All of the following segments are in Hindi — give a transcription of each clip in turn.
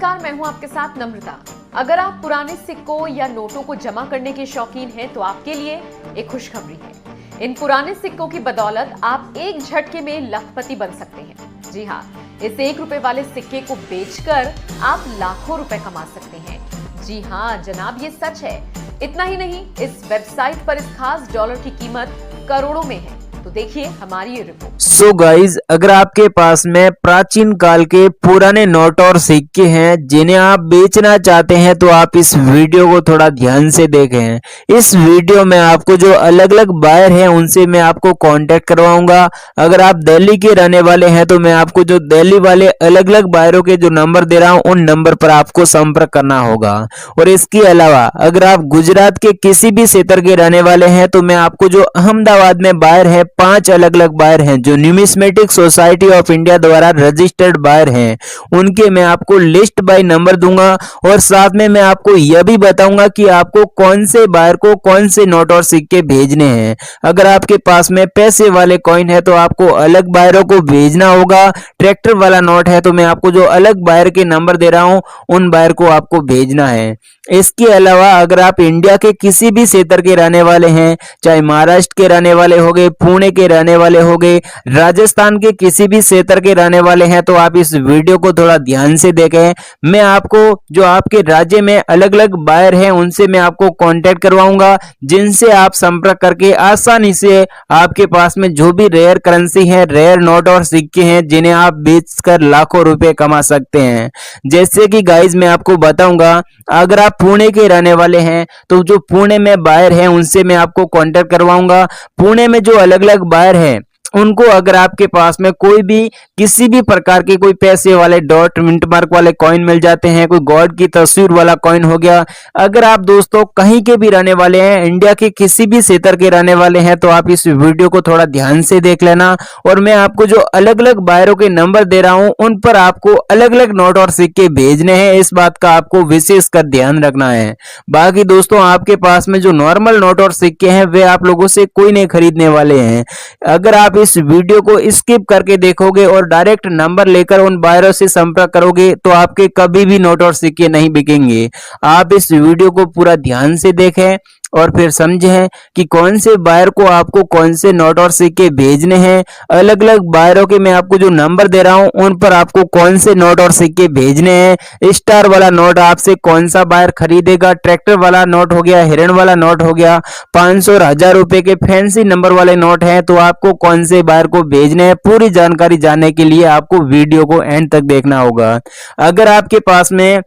नमस्कार, मैं हूं आपके साथ नम्रता। अगर आप पुराने सिक्कों या नोटों को जमा करने के शौकीन हैं तो आपके लिए एक खुशखबरी है। इन पुराने सिक्कों की बदौलत आप एक झटके में लखपति बन सकते हैं। जी हां, इस 1 रुपए वाले सिक्के को बेचकर आप लाखों रुपए कमा सकते हैं। जी हां जनाब, ये सच है। इतना ही नहीं, इस वेबसाइट पर इस खास डॉलर की कीमत करोड़ों में है। तो देखिए हमारी ये रिपोर्ट। सो गाइज, अगर आपके पास में प्राचीन काल के पुराने नोट और सिक्के हैं जिन्हें आप बेचना चाहते हैं तो आप इस वीडियो को थोड़ा ध्यान से देखें। इस वीडियो में आपको जो अलग अलग बायर हैं उनसे मैं आपको कांटेक्ट करवाऊंगा। अगर आप दिल्ली के रहने वाले हैं तो मैं आपको जो दिल्ली वाले अलग अलग बायरों के जो नंबर दे रहा हूं उन नंबर पर आपको संपर्क करना होगा। और इसके अलावा अगर आप गुजरात के किसी भी क्षेत्र के रहने वाले हैं तो मैं आपको जो अहमदाबाद में बायर है 5 अलग अलग बायर हैं जो न्यूमिस्मेटिक सोसाइटी ऑफ इंडिया द्वारा रजिस्टर्ड बायर हैं, उनके मैं आपको लिस्ट बाय नंबर दूंगा। और साथ में मैं आपको यह भी बताऊंगा कि आपको कौन से बायर को कौन से नोट और सिक्के भेजने हैं। अगर आपके पास में पैसे वाले कॉइन है तो आपको अलग बायरों को भेजना होगा। ट्रैक्टर वाला नोट है तो मैं आपको जो अलग बायर के नंबर दे रहा हूं उन बायर को आपको भेजना है। इसके अलावा अगर आप इंडिया के किसी भी क्षेत्र के रहने वाले हैं, चाहे महाराष्ट्र के रहने वाले होंगे, पुणे के रहने वाले होंगे, राजस्थान के किसी भी क्षेत्र के रहने वाले हैं तो आप इस वीडियो को थोड़ा ध्यान से देखें। मैं आपको जो आपके राज्य में अलग अलग बायर हैं उनसे मैं आपको कांटेक्ट करवाऊंगा, जिनसे आप संपर्क करके आसानी से आपके पास में जो भी रेयर करेंसी है, रेयर नोट और सिक्के हैं जिन्हें आप बेचकर लाखों रुपए कमा सकते हैं। जैसे कि गाइज मैं आपको बताऊंगा, अगर आप पुणे के रहने वाले हैं तो जो पुणे में बायर हैं उनसे मैं आपको कांटेक्ट करवाऊंगा। पुणे में जो अलग अलग बायर हैं उनको अगर आपके पास में कोई भी किसी भी प्रकार के कोई पैसे वाले डॉट मिंट मार्क वाले कॉइन मिल जाते हैं, कोई गॉड की तस्वीर वाला कॉइन हो गया। अगर आप दोस्तों कहीं के भी रहने वाले हैं, इंडिया के किसी भी क्षेत्र के रहने वाले हैं तो आप इस वीडियो को थोड़ा ध्यान से देख लेना। और मैं आपको जो अलग अलग बायरों के नंबर दे रहा हूं उन पर आपको अलग अलग नोट और सिक्के भेजने हैं, इस बात का आपको विशेष कर ध्यान रखना है। बाकी दोस्तों आपके पास में जो नॉर्मल नोट और सिक्के हैं वे आप लोगों से कोई नहीं खरीदने वाले हैं। अगर आप इस वीडियो को स्किप करके देखोगे और डायरेक्ट नंबर लेकर उन बायरों से संपर्क करोगे तो आपके कभी भी नोट और सिक्के नहीं बिकेंगे। आप इस वीडियो को पूरा ध्यान से देखें और फिर समझें कि कौन से बायर को आपको कौन से नोट और सिक्के भेजने हैं। अलग अलग बायरों के मैं आपको जो नंबर दे रहा हूं उन पर आपको कौन से नोट और सिक्के भेजने हैं। स्टार वाला नोट आपसे कौन सा बायर खरीदेगा, ट्रैक्टर वाला नोट हो गया, हिरण वाला नोट हो गया, 500 और 1000 रुपए के फैंसी नंबर वाले नोट हैं तो आपको कौन से बायर को भेजने हैं। पूरी जानकारी जानने के लिए आपको वीडियो को एंड तक देखना होगा। अगर आपके पास में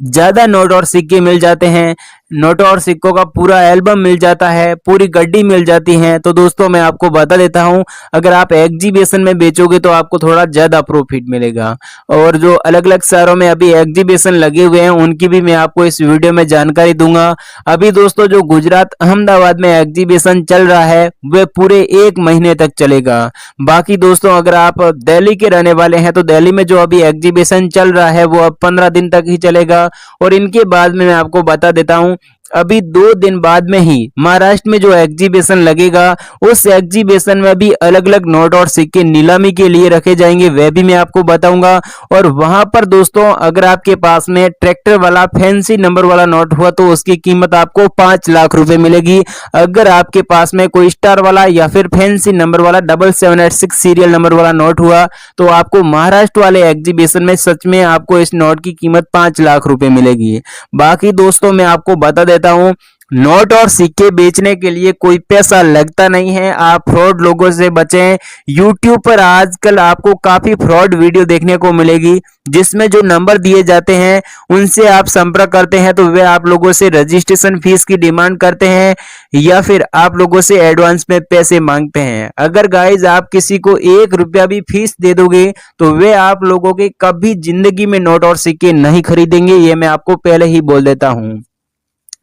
ज्यादा नोट और सिक्के मिल जाते हैं, नोटों और सिक्कों का पूरा एल्बम मिल जाता है, पूरी गड्डी मिल जाती है, तो दोस्तों मैं आपको बता देता हूं, अगर आप एग्जीबिशन में बेचोगे तो आपको थोड़ा ज्यादा प्रॉफिट मिलेगा। और जो अलग अलग शहरों में अभी एग्जीबिशन लगे हुए हैं उनकी भी मैं आपको इस वीडियो में जानकारी दूंगा। अभी दोस्तों जो गुजरात अहमदाबाद में एग्जीबिशन चल रहा है वह पूरे 1 महीने तक चलेगा। बाकी दोस्तों अगर आप दिल्ली के रहने वाले हैं तो दिल्ली में जो अभी एग्जीबिशन चल रहा है वो अब 15 दिन तक ही चलेगा। और इनके बाद में मैं आपको बता देता हूं, अभी 2 दिन बाद में ही महाराष्ट्र में जो एग्जीबिशन लगेगा उस एग्जीबिशन में भी अलग अलग नोट और सिक्के नीलामी के लिए रखे जाएंगे, वह भी मैं आपको बताऊंगा। और वहां पर दोस्तों अगर आपके पास में ट्रैक्टर वाला फैंसी नंबर वाला नोट हुआ तो उसकी कीमत आपको 5 लाख रुपए मिलेगी। अगर आपके पास में कोई स्टार वाला या फिर फैंसी नंबर वाला 7786 सीरियल नंबर वाला नोट हुआ तो आपको महाराष्ट्र वाले एग्जीबिशन में सच में आपको इस नोट की कीमत 5 लाख रुपए मिलेगी। बाकी दोस्तों मैं आपको बता देता हूं, नोट और सिक्के बेचने के लिए कोई पैसा लगता नहीं है। आप फ्रॉड लोगों से बचें। YouTube पर आजकल आपको काफी फ्रॉड वीडियो देखने को मिलेगी जिसमें जो नंबर दिए जाते हैं उनसे आप संपर्क करते हैं तो वे आप लोगों से रजिस्ट्रेशन फीस की डिमांड करते हैं या फिर आप लोगों से एडवांस में पैसे मांगते हैं। अगर गाइज आप किसी को 1 रुपया भी फीस दे दोगे तो वे आप लोगों के कभी जिंदगी में नोट और सिक्के नहीं खरीदेंगे, ये मैं आपको पहले ही बोल देता हूं।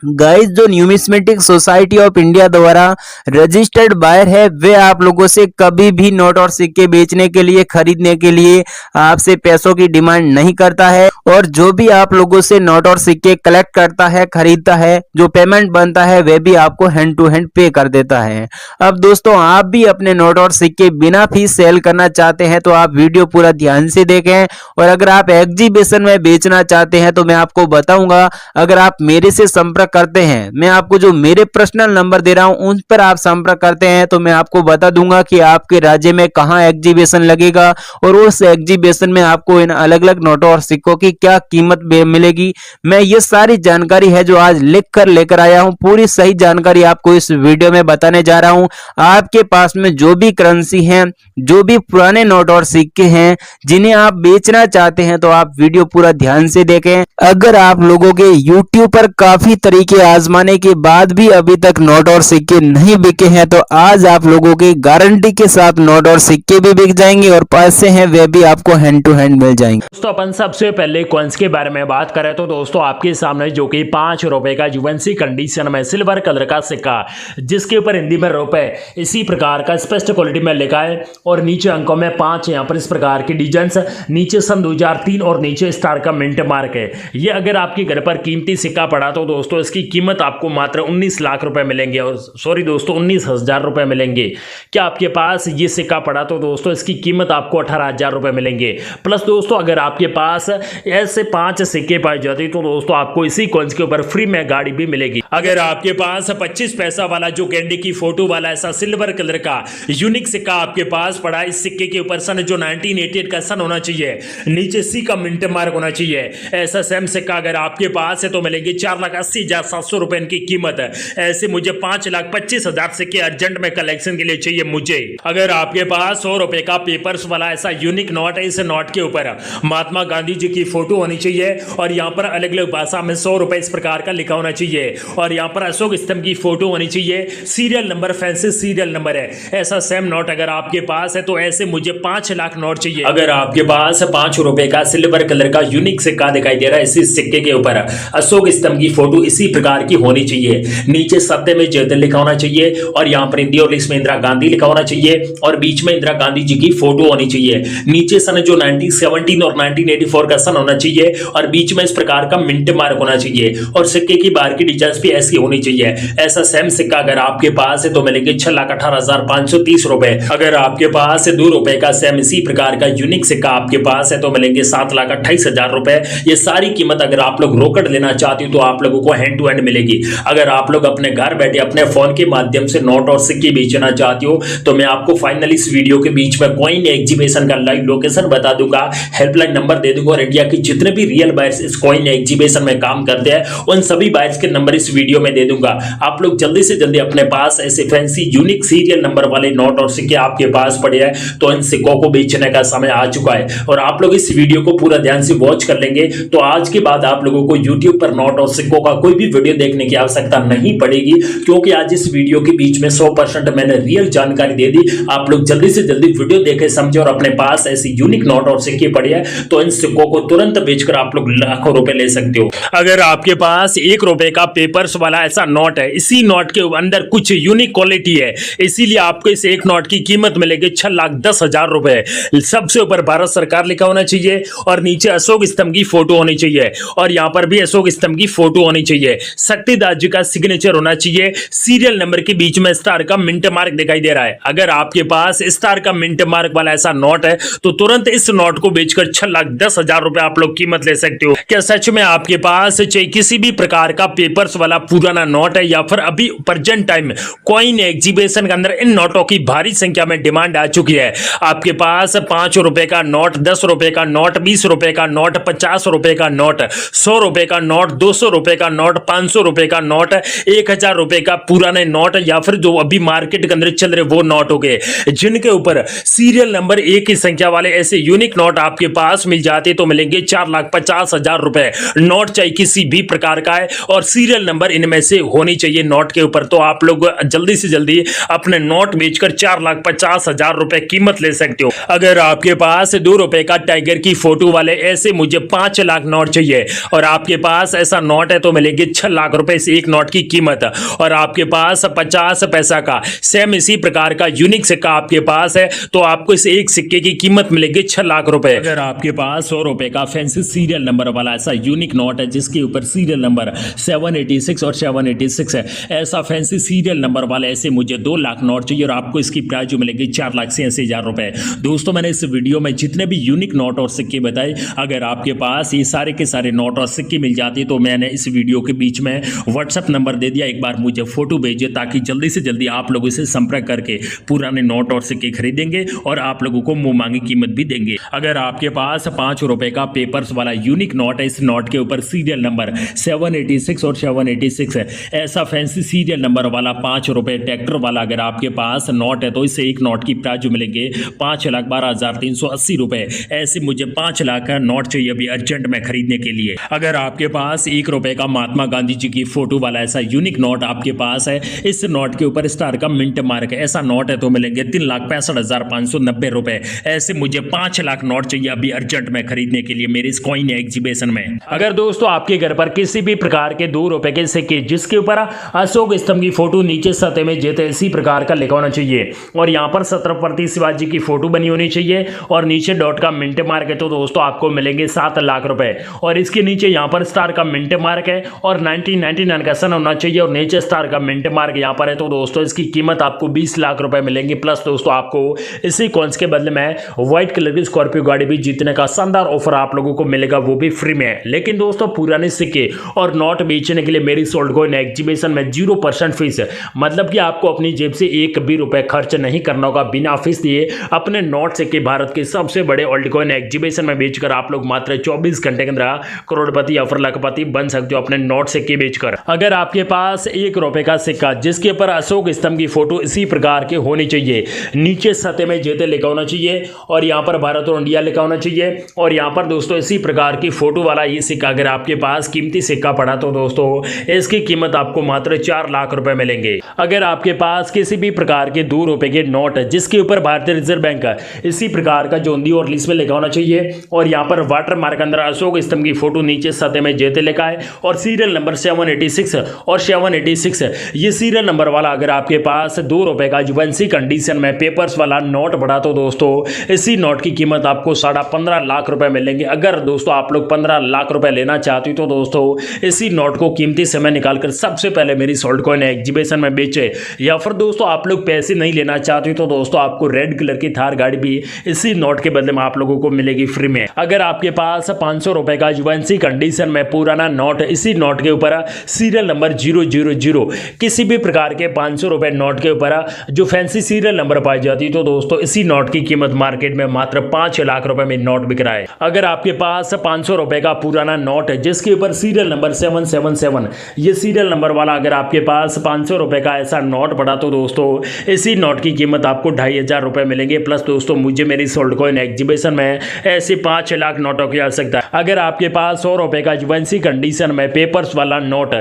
गाइस जो न्यूमिस्मेटिक सोसाइटी ऑफ इंडिया द्वारा रजिस्टर्ड बायर है वे आप लोगों से कभी भी नोट और सिक्के बेचने के लिए खरीदने के लिए आपसे पैसों की डिमांड नहीं करता है और जो भी आप लोगों से नोट और सिक्के कलेक्ट करता है खरीदता है जो पेमेंट बनता है वे भी आपको हैंड टू हैंड पे कर देता है। अब दोस्तों आप भी अपने नोट और सिक्के बिना फीस सेल करना चाहते हैं तो आप वीडियो पूरा ध्यान से देखें और अगर आप एग्जीबिशन में बेचना चाहते हैं तो मैं आपको बताऊंगा अगर आप मेरे से संपर्क करते हैं मैं आपको जो मेरे पर्सनल नंबर दे रहा हूं उन पर आप संपर्क करते हैं तो मैं आपको बता दूंगा कि आपके राज्य में कहां एग्जीबिशन लगेगा और उस एग्जीबिशन में आपको इन अलग अलग नोटों और सिक्कों की क्या कीमत मिलेगी। मैं ये सारी जानकारी है जो आज लिख कर लेकर आया हूं, पूरी सही जानकारी आपको इस वीडियो में बताने जा रहा हूं। आपके पास में जो भी करेंसी है जो भी पुराने नोट और सिक्के हैं जिन्हें आप बेचना चाहते हैं तो आप वीडियो पूरा ध्यान से देखें। अगर आप लोगों के YouTube पर काफी तरीके आजमाने के बाद भी अभी तक नोट और सिक्के नहीं बिके हैं तो आज आप लोगों की गारंटी के साथ नोट और सिक्के भी बिक जाएंगे और पैसे हैं वे भी आपको हैंड टू हैंड मिल जाएंगे। दोस्तों अपन सबसे पहले कॉइंस के बारे में बात करें तो दोस्तों आपके सामने जो कि 5 रुपए का यूएनसी कंडीशन में सिल्वर कलर का सिक्का जिसके ऊपर हिंदी में रुपए इसी प्रकार का स्पष्ट क्वालिटी में लिखा है और नीचे अंकों में 5 यहाँ पर इस प्रकार की डिजाइन, नीचे सन 2003 और नीचे स्टार का मिंट मार्क है। ये अगर आपके घर पर कीमती सिक्का पड़ा तो दोस्तों इसकी कीमत आपको मात्र 19 लाख रुपए मिलेंगे और सॉरी दोस्तों 19,000 रुपए मिलेंगे। क्या आपके पास ये सिक्का पड़ा तो दोस्तों इसकी कीमत आपको 18,000 रुपए मिलेंगे। प्लस दोस्तों अगर आपके पास ऐसे 5 सिक्के पाए जाते तो दोस्तों आपको इसी कॉइंस के ऊपर फ्री में गाड़ी भी मिलेगी। अगर आपके पास 25 पैसा वाला जो कैंडी की फोटो वाला ऐसा सिल्वर कलर का यूनिक सिक्का आपके पास पड़ा, इस सिक्के के ऊपर सन जो 1988 का सन होना चाहिए, नीचे सी का मिंट मार्क होना चाहिए, ऐसा सेम सिक्का अगर आपके पास है तो मिलेंगे 4,80,700 रुपए इनकी कीमत है। ऐसे मुझे 5,25,000 सिक्के अर्जेंट में कलेक्शन के लिए चाहिए मुझे। अगर आपके पास 100 रुपए का पेपर्स वाला ऐसा यूनिक नोट है, इस नोट के ऊपर महात्मा गांधी जी की फोटो होनी चाहिए और यहाँ पर अलग अलग भाषा में 100 रुपए इस प्रकार का लिखा होना चाहिए और यहाँ पर अशोक स्तंभ की फोटो होनी चाहिए, serial number fancy serial number है। ऐसा सेम नोट अगर आपके पास है तो ऐसे मुझे 5 लाख नोट चाहिए। अगर आपके पास 5 रुपए का सिल्वर कलर का यूनिक सिक्का दिखाई दे रहा है, इसी सिक्के के ऊपर अशोक स्तंभ की फोटो इसी प्रकार की होनी चाहिए, नीचे सत्य में जयदिन लिखा होना चाहिए और यहाँ पर हिंदी और इंग्लिश में इंदिरा गांधी लिखा होना चाहिए और बीच में इंदिरा गांधी जी की फोटो होनी चाहिए, नीचे सन जो 1917 और 1984 का सन होना चाहिए और बीच में इस प्रकार का मिंट मार्क होना चाहिए और सिक्के की बाहर की डिजाइन भी ऐसी होनी चाहिए। ऐसा सेम सिक्का अगर आपके पास है तो मिलेंगे 6,18,530 रुपए। अगर आपके पास 2 रुपए का सेम इसी प्रकार का यूनिक सिक्का आपके पास है तो मिलेंगे 7,28,000 रुपए। ये सारी कीमत अगर आप लोग रोकड़ लेना चाहते हो तो आप लोगों को हैंड टू हैंड मिलेगी। अगर आप लोग अपने घर बैठे अपने फोन के माध्यम से नोट और सिक्के बेचना चाहते हो तो मैं आपको फाइनली इस वीडियो के बीच में कॉइन एग्जीबिशन का लाइव लोकेशन बता दूंगा, हेल्पलाइन नंबर दे दूंगा और इंडिया के जितने भी रियल बायर्स इस कॉइन एग्जीबिशन में काम करते हैं उन सभी बायर्स के नंबर इस वीडियो में दे दूंगा। आप लोग जल्दी से जल्दी अपने पास ऐसे फैंसी यूनिक सीरियल नंबर वाले नोट और सिक्के आपके पास पड़े हैं तो इन सिक्कों को बेचने का समय आ चुका है और आप लोग इस वीडियो को पूरा ध्यान से वॉच कर लेंगे तो आज के बाद आप लोगों को YouTube पर नोट और सिक्कों का कोई भी वीडियो देखने की आवश्यकता नहीं पड़ेगी क्योंकि आज इस वीडियो के बीच में 100% मैंने रियल जानकारी दे दी। आप लोग जल्दी से जल्दी वीडियो देखे समझे और अपने पास ऐसी यूनिक नोट और सिक्के पड़े हैं तो इन सिक्कों को तुरंत बेचकर आप लोग लाखों रुपए ले सकते हो। अगर आपके पास 1 रुपए का पेपर्स वाला ऐसा नोट है, इसी नोट के अंदर कुछ यूनिक क्वालिटी है इसीलिए आपको इस एक नोट की कीमत मिलेगी 6,10,000 रुपए। सबसे ऊपर भारत सरकार लिखा होना चाहिए और नीचे अशोक स्तंभ की फोटो होनी चाहिए और यहाँ पर भी अशोक स्तंभ की फोटो होनी चाहिए, शक्तिदास जी का सिग्नेचर होना चाहिए, सीरियल नंबर के बीच में स्टार का मिंट मार्क दिखाई दे रहा है। अगर आपके पास स्टार का मिंट मार्क वाला ऐसा नोट है तो तुरंत इस नोट को बेचकर 6,10,000 रुपए आप लोग कीमत ले सकते हो। क्या सच में आपके पास चाहे किसी भी प्रकार का पेपर्स वाला पुराना नोट है या फिर अभी प्रेजेंट टाइम कॉइन एग्जीबिशन के अंदर इन नोटों की भारी संख्या में डिमांड आ चुकी है। आपके पास 5 रुपए का नोट, 10 रुपए का नोट, 20 रुपए का नोट, 50 रुपए का नोट, 100 रुपए का नोट, 200 रुपए का नोट, 500 रुपए का नोट, 1,000 रुपए का पुराने नोट या फिर जो अभी मार्केट के अंदर चल रहे वो नोट हो गए जिनके ऊपर सीरियल नंबर 1 की संख्या वाले ऐसे यूनिक नोट आपके पास मिल जाते तो मिलेंगे 4,50,000 रुपए। नोट चाहे किसी भी प्रकार का है और सीरियल नंबर इनमें से होनी चाहिए नोट के ऊपर तो आप लोग जल्दी से जल्दी अपने नोट बेचकर 4,50,000 रुपए कीमत ले सकते हो। अगर आपके पास 2 रुपए का टाइगर की फोटो वाले ऐसे मुझे 5 लाख नोट चाहिए और आपके पास ऐसा नोट है तो मिलेंगे 6 लाख रुपए इस एक नोट की कीमत। और आपके पास 50 पैसा का सेम इसी प्रकार का यूनिक सिक्का आपके पास है तो आपको इस एक सिक्के की कीमत मिलेगी 6 लाख रुपए। अगर आपके पास 100 रुपए का फैंसी सीरियल नंबर वाला ऐसा यूनिक नोट है जिसके ऊपर सीरियल नंबर 786 और 786 है, ऐसा फैंसी सीरियल नंबर वाले ऐसे मुझे 2 लाख नोट चाहिए और आपको इसकी प्राइस जो मिलेगी 4,86,000 रुपए। दोस्तों मैंने इस वीडियो में जितने भी यूनिक नोट और सिक्के बताए, अगर आपके पास ये सारे के सारे नोट और सिक्के मिल जाते तो मैंने इस वीडियो के बीच में व्हाट्सएप नंबर दे दिया, एक बार मुझे फोटो भेजिए ताकि जल्दी से जल्दी आप लोगों से संपर्क करके पुराने नोट और सिक्के खरीदेंगे और आप लोगों को मुंह मांगी कीमत भी देंगे। अगर आपके पास 5 रुपए का पेपर्स वाला यूनिक नोट है, इस नोट के ऊपर सीरियल नंबर 786 और 786 है, ऐसा फैंसी सीरियल नंबर वाला 5 रुपए ट्रैक्टर वाला अगर आपके पास नोट है तो इसे एक नोट की प्राइस जो मिलेंगे 5,12,380 रुपए। ऐसे मुझे 5 लाख का नोट चाहिए अभी अर्जेंट में खरीदने के लिए। अगर आपके पास 1 रुपए का महात्मा गांधी जी की फोटो वाला ऐसा यूनिक नोट आपके पास है, इस नोट के ऊपर स्टार का मिंट मार्क है, ऐसा नोट है तो मिलेंगे 3,65,590 रुपए। ऐसे मुझे 5 लाख नोट चाहिए अभी अर्जेंट में खरीदने के लिए मेरे इस कॉइन एग्जीबिशन में। अगर दोस्तों आपके घर पर किसी भी प्रकार के 2 रुपए के सिक्के जिसके ऊपर अशोक स्तंभ की फोटो नीचे सतह में जेते इसी प्रकार का लिखा होना चाहिए और यहाँ पर छत्रपति शिवाजी की फोटो बनी होनी चाहिए और नीचे डॉट का मिंट मार्क है तो दोस्तों आपको मिलेंगे 7 लाख रुपए। और इसके नीचे यहाँ पर स्टार का मिंट मार्क है और 1999 का सन होना चाहिए और नीचे स्टार का मिंट मार्क यहाँ पर है तो दोस्तों इसकी कीमत आपको 20 लाख रुपए मिलेंगे। प्लस दोस्तों आपको इसी कॉइन्स के बदले में व्हाइट कलर की स्कॉर्पियो गाड़ी भी जीतने का शानदार ऑफर आप लोगों को मिलेगा, वो भी फ्री में। लेकिन दोस्तों पुराने सिक्के और नोट बेचने के लिए मेरी सोल्ड कॉइन एग्जीबिशन में 0% फीस है, मतलब कि आपको अपनी जेब से एक भी रुपए खर्च नहीं करना होगा। बिना फीस दिए अपने नोट सिक्के भारत के सबसे बड़े ओल्ड कॉइन एग्जीबिशन में बेचकर आप लोग मात्र 24 घंटे के अंदर करोड़पति या फिर लाखपति बन सकते हो अपने नोट सिक्के बेचकर। अगर आपके पास 1 रुपए का सिक्का जिसके ऊपर अशोक स्तंभ की फोटो इसी प्रकार के होनी चाहिए, नीचे सतह में जेते लिखा होना चाहिए और यहाँ पर भारत और इंडिया लिखा होना चाहिए और यहाँ पर दोस्तों इसी प्रकार की फोटो वाला ये सिक्का अगर आपके पास कीमती सिक्का पड़ा तो दोस्तों इसकी कीमत आपको मात्र 4 लाख रुपए मिलेंगे। अगर आपके पास किसी भी प्रकार के 2 रुपए के नोट जिसके ऊपर भारतीय रिजर्व बैंक इसी प्रकार का जोंदी और लिस्ट में लिखा होना चाहिए और यहाँ पर वाटर मार्क अंदर अशोक स्तंभ की फोटो नीचे सतह में जेते लिखा है और सीरियल नंबर 786 और 786 ये सीरियल नंबर वाला अगर आपके पास 2 रुपए का जुबेंसी कंडीशन में पेपर्स वाला नोट पड़ा तो दोस्तों इसी नोट की कीमत आपको 15.5 लाख रुपए मिलेंगे। अगर दोस्तों आप लोग 15 लाख रुपए लेना चाहते हो तो दोस्तों इसी नोट को कीमती समय निकालकर सबसे पहले मेरी सोल्ड कॉइन एग्जीबिशन में बेचे, या फिर दोस्तों आप लोग पैसे नहीं लेना चाहते तो दोस्तों आपको रेड कलर की थार गाड़ी भी इसी नोट के बदले में आप लोगों को मिलेगी फ्री में। अगर आपके पास 500 रुपए का जुबेंसी कंडीशन में पुराना नोट इसी नोट के ऊपर सीरियल नंबर 000 किसी भी प्रकार के 500 रुपए नोट के ऊपर जो फैंसी सीरियल नंबर पाई जाती तो दोस्तों इसी नोट की कीमत मार्केट में मात्र 5 लाख रुपए में नोट बिक रहा है। अगर आपके पास 500 रुपए का पुराना नोट है जिसके ऊपर सीरियल नंबर 777 ये सीरियल नंबर वाला अगर आपके पास 500 रुपए का ऐसा नोट पड़ा तो दोस्तों इसी नोट की कीमत आपको 2,500 रुपए मिलेंगे। प्लस दोस्तों मुझे मेरी सोल्ड कॉइन एग्जीबिशन में ऐसे 5 लाख नोटों की आवश्यकता है। अगर आपके पास 100 रुपए का जुबेंसी कंडीशन में पेपर्स वाला नोट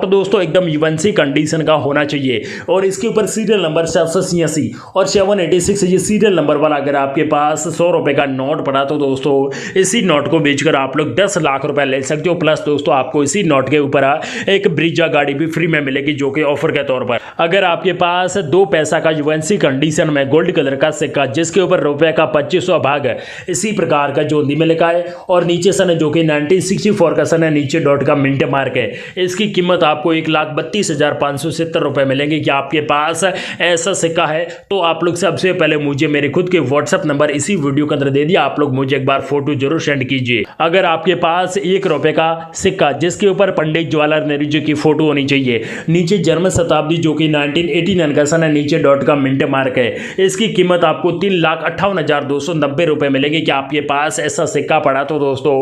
दोस्तों एकदम जुबेंसी कंडीशन का होना चाहिए और इसके ऊपर सीरियल नंबर 786 और 786 ये सीरियल नंबर वाला अगर आपके पास 100 रुपए का नोट पड़ा तो दोस्तों इसी नोट को बेचकर आप लोग 10 लाख रुपए ले सकते हो। प्लस दोस्तों आपको इसी नोट के ऊपर एक ब्रीजा गाड़ी भी फ्री में मिलेगी जो कि ऑफर के तौर पर। अगर आपके पास 2 पैसा का जुबेंसी कंडीशन में गोल्ड कलर का सिक्का जिसके ऊपर रुपए का 25वां भाग है इसी प्रकार का जोंदी में लिखा है और नीचे सन है जो कि 1964 का सन है, नीचे डॉट का मिंट मार्क है, इसकी कीमत आपको 1,32,570 रुपए मिलेंगे। क्या आपके पास ऐसा सिक्का है तो आप लोग सबसे पहले मुझे मेरे खुद के व्हाट्सएप नंबर इसी वीडियो के अंदर दे दिया, आप लोग मुझे एक बार फोटो जरूर सेंड कीजिए। अगर आपके पास 1 रुपए का सिक्का जिसके ऊपर पंडित जवाहरलाल नेहरू जी की फोटो होनी चाहिए, नीचे जन्म शताब्दी जो कि 1989 का सन है, नीचे डॉट का मिंट मार्क है, इसकी कीमत आपको 3,58,290 रुपए मिलेगी। क्या आपके पास ऐसा सिक्का पड़ा तो दोस्तों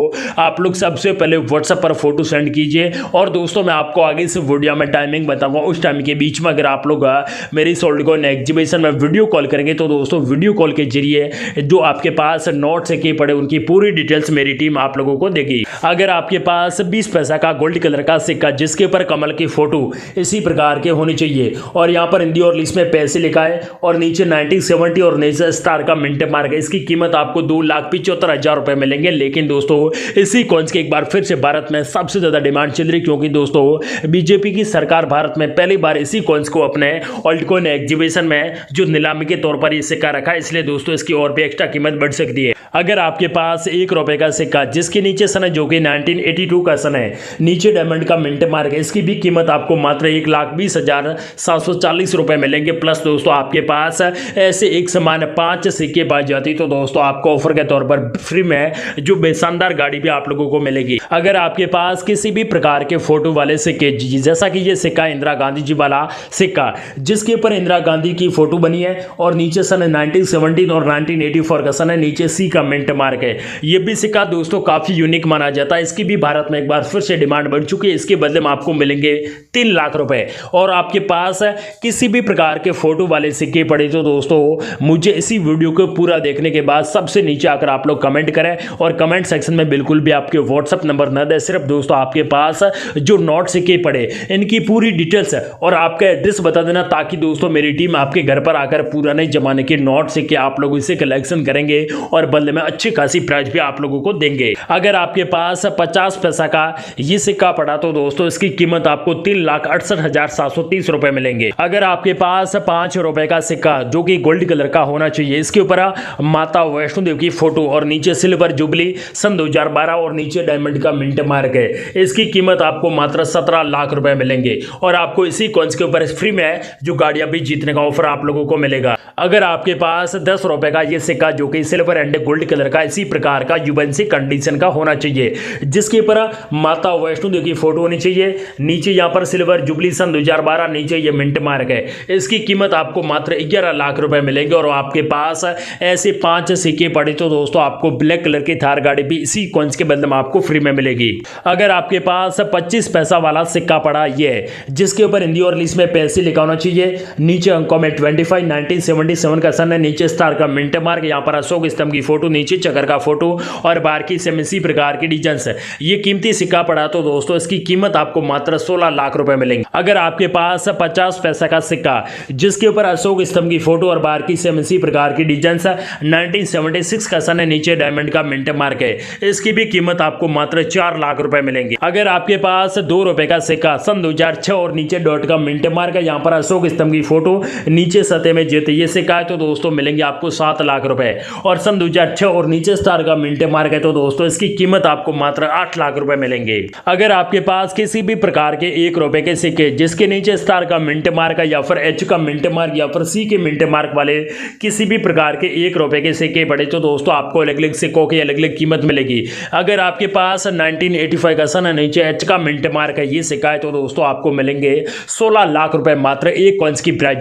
आप लोग सबसे पहले व्हाट्सएप पर फोटो सेंड कीजिए और दोस्तों मैं आपको आगे इस वीडियो में टाइमिंग बताऊंगा, उस टाइम के बीच में अगर आप लोग मेरी सोल्ड कॉइन एग्जीबिशन में वीडियो कॉल करेंगे तो दोस्तों वीडियो कॉल के जरिए जो आपके पास नोट सिक्के पड़े उनकी पूरी डिटेल्स मेरी टीम आप लोगों को देगी। अगर आपके पास 20 पैसा का गोल्ड कलर का सिक्का जिसके ऊपर कमल की फोटो इसी प्रकार के होनी चाहिए और यहाँ पर हिंदी और इंग्लिश में पैसे लिखा है और नीचे 1970 और नीचे स्टार का मिंट मार्क है, इसकी कीमत आपको 2,75,000 रुपए मिलेंगे। लेकिन दोस्तों इसी कॉइन्स के एक बार फिर से भारत में सबसे ज्यादा डिमांड चल रही, क्योंकि दोस्तों बीजेपी की सरकार भारत में पहली बार इसी कॉइन्स को अपने ऑल्ट कॉइन एग्जीबिशन में जो नीलामी के तौर पर ये सिक्का रखा है, इसलिए दोस्तों इसकी और भी एक्स्ट्रा कीमत बढ़ सकती है। अगर आपके पास 1 रुपए का सिक्का जिसके नीचे सन है जो कि 1982 का सन है, नीचे डायमंड का मिंट मार्क है, इसकी भी कीमत आपको मात्र 1,20,740 रुपए मिलेंगे। प्लस दोस्तों आपके पास ऐसे एक समान 5 सिक्के पाए जाती तो दोस्तों आपको ऑफर के तौर पर फ्री में जो बेशानदार गाड़ी भी आप लोगों को मिलेगी। अगर आपके पास किसी भी प्रकार के फोटो वाले सिक्के, जैसा कि ये सिक्का इंदिरा गांधी जी वाला सिक्का जिसके ऊपर इंदिरा गांधी की फोटो बनी है और नीचे सन 1917 और 1984 का सन है, नीचे सी का मिंट मार्क है। ये भी सिक्का दोस्तों काफी यूनिक माना जाता है। इसकी भी भारत में एक बार फिर से डिमांड बढ़ चुकी है। इसके बदले में आपको मिलेंगे 3 लाख रुपए। और आपके पास किसी भी प्रकार के फोटो वाले सिक्के पड़े तो दोस्तों मुझे इसी वीडियो को पूरा देखने के बाद सबसे नीचे आकर आप लोग कमेंट करें और कमेंट सेक्शन में बिल्कुल भी आपके व्हाट्सएप नंबर न दें। सिर्फ दोस्तों आपके पास जो नोट सिक्के पड़े इनकी पूरी डिटेल्स और आपका एड्रेस बता देना, ताकि दोस्तों मेरी टीम आपके घर पर आकर पुराने जमाने के नोट सिक्के आप लोग इसे कलेक्शन करेंगे और बदले में अच्छी खासी प्राइस भी आप लोगों को देंगे। अगर आपके पास 50 पैसा का ये सिक्का पड़ा तो दोस्तों इसकी कीमत आपको 3,68,730 रुपए मिलेंगे। अगर आपके पास 5 रुपए का सिक्का जो कि गोल्ड कलर का होना चाहिए, इसके ऊपर माता वैष्णो देवी की फोटो और नीचे सिल्वर जुबली सन 2012 और नीचे डायमंड का मिंट मार्क है, इसकी कीमत आपको मात्र 17 लाख रुपए मिलेंगे। और आपको इसी कॉइन्स के ऊपर फ्री में जो गाड़ियां भी जीतने का ऑफर आप लोगों को मिलेगा। अगर आपके पास 10 रुपए का ये सिक्का जो कि सिल्वर एंड गोल्ड कलर का इसी प्रकार का यूएनसी कंडीशन का होना चाहिए, जिसके ऊपर माता वैष्णो देवी की फोटो होनी चाहिए, नीचे यहाँ पर सिल्वर जुबली सन 2012, नीचे ये मिंट मार्क है, इसकी कीमत आपको मात्र 11 लाख रुपए मिलेंगे। और आपके पास ऐसे 5 सिक्के पड़े तो दोस्तों आपको ब्लैक कलर की थार गाड़ी भी इसी कॉइन्स के बदले में आपको फ्री में मिलेगी। अगर आपके पास 25 पैसा वाला सिक्का पड़ा ये जिसके ऊपर हिंदी और इंग्लिश में पैसे लिखा होना चाहिए, नीचे अंकों में 25 1977 का सन है, नीचे स्टार का मिंट मार्क, यहाँ पर अशोक स्तंभ की फोटो, नीचे चक्र का फोटो और बाहर की सेम इसी प्रकार की डिजाइन है। ये कीमती सिक्का पड़ा तो दोस्तों इसकी कीमत आपको मात्र 16 लाख रुपए मिलेंगे। अगर आपके पास 50 पैसा का सिक्का जिसके ऊपर अशोक स्तंभ की फोटो और बाहर की सेम इसी प्रकार की डिजाइन है, 1976 का सन है, नीचे डायमंड का मिंट मार्क है, इसकी भी कीमत आपको मात्र 4 लाख रुपए मिलेंगे। अगर आपके पास 2 रुपए का सिक्का सन 2006 और नीचे डॉट का मिंट मार्क है, यहाँ पर अशोक स्तंभ की फोटो, नीचे सतह में जीत ये सिक्का है तो दोस्तों मिलेंगे आपको 7 लाख रुपए। और सन 2006 और नीचे स्टार का मिंट मार्क है तो दोस्तों इसकी कीमत आपको मात्र 8 लाख रुपए मिलेंगे। अगर आपके पास किसी भी प्रकार के 1 रुपए के सिक्के जिसके नीचे स्टार का मिंट मार्क है या फिर एच का मिंट मार्क या फिर सी के मिंट मार्क वाले किसी भी प्रकार के 1 रुपए के सिक्के पड़े तो दोस्तों आपको अलग अलग सिक्कों की अलग अलग कीमत मिलेगी। अगर आपके पास 1985 का सन है, नीचे एच का मिंट मार्क है, ये सिक्का है तो दोस्तों आपको मिलेंगे 16 लाख रुपए मात्र एक कॉइन्स की प्राइस।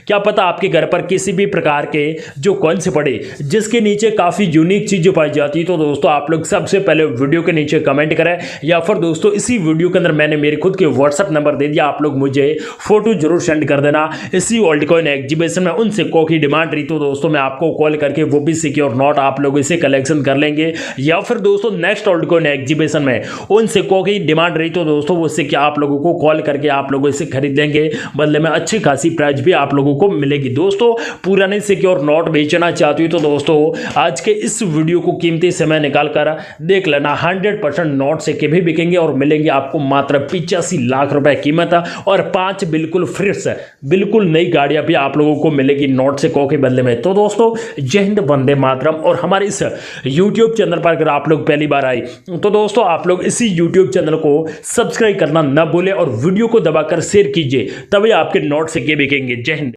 क्या पता आपके घर पर किसी भी प्रकार के जो कॉइन्स पड़े जिसके नीचे काफी यूनिक चीजें पाई जाती तो दोस्तों आप लोग सबसे पहले वीडियो के नीचे कमेंट करें या फिर दोस्तों इसी वीडियो के अंदर मैंने मेरे खुद के व्हाट्सएप नंबर दे दिया, आप लोग मुझे फोटो जरूर सेंड कर देना। इसी ओल्ड कॉइन एग्जीबिशन में उन सिक्कों की डिमांड रही तो दोस्तों मैं आपको कॉल करके वो भी सिक्के और नोट आप लोग इसे कलेक्शन कर लेंगे। या फिर दोस्तों नेक्स्ट ओल्ड कॉइन एग्जीबिशन में उन सिक्कों की डिमांड रही तो दोस्तों वो सिक्के आप लोगों को कॉल करके आप लोग इसे खरीद लेंगे, बदले में अच्छी खासी प्राइस भी आप लोगों को मिलेगी। दोस्तों पुराने सिक्के और नोट बेचना चाहती हो तो दोस्तों आज के इस वीडियो को कीमती समय निकाल कर देख लेना, 100% नोट सिक्के भी बिकेंगे और मिलेंगे आपको मात्र 85 लाख रुपए कीमत और 5 बिल्कुल फ्रेश बिल्कुल नई गाड़ियां भी आप लोगों को मिलेगी नोट सिक्कों के बदले में। तो दोस्तों जय हिंद, वंदे मातरम। और हमारे इस यूट्यूब चैनल पर अगर आप लोग पहली बार आए तो दोस्तों आप लोग इसी यूट्यूब चैनल को सब्सक्राइब करना न भूलें और वीडियो को दबाकर शेयर कीजिए, तभी आपके नोट सिक्के बिकेंगे। जय हिंद।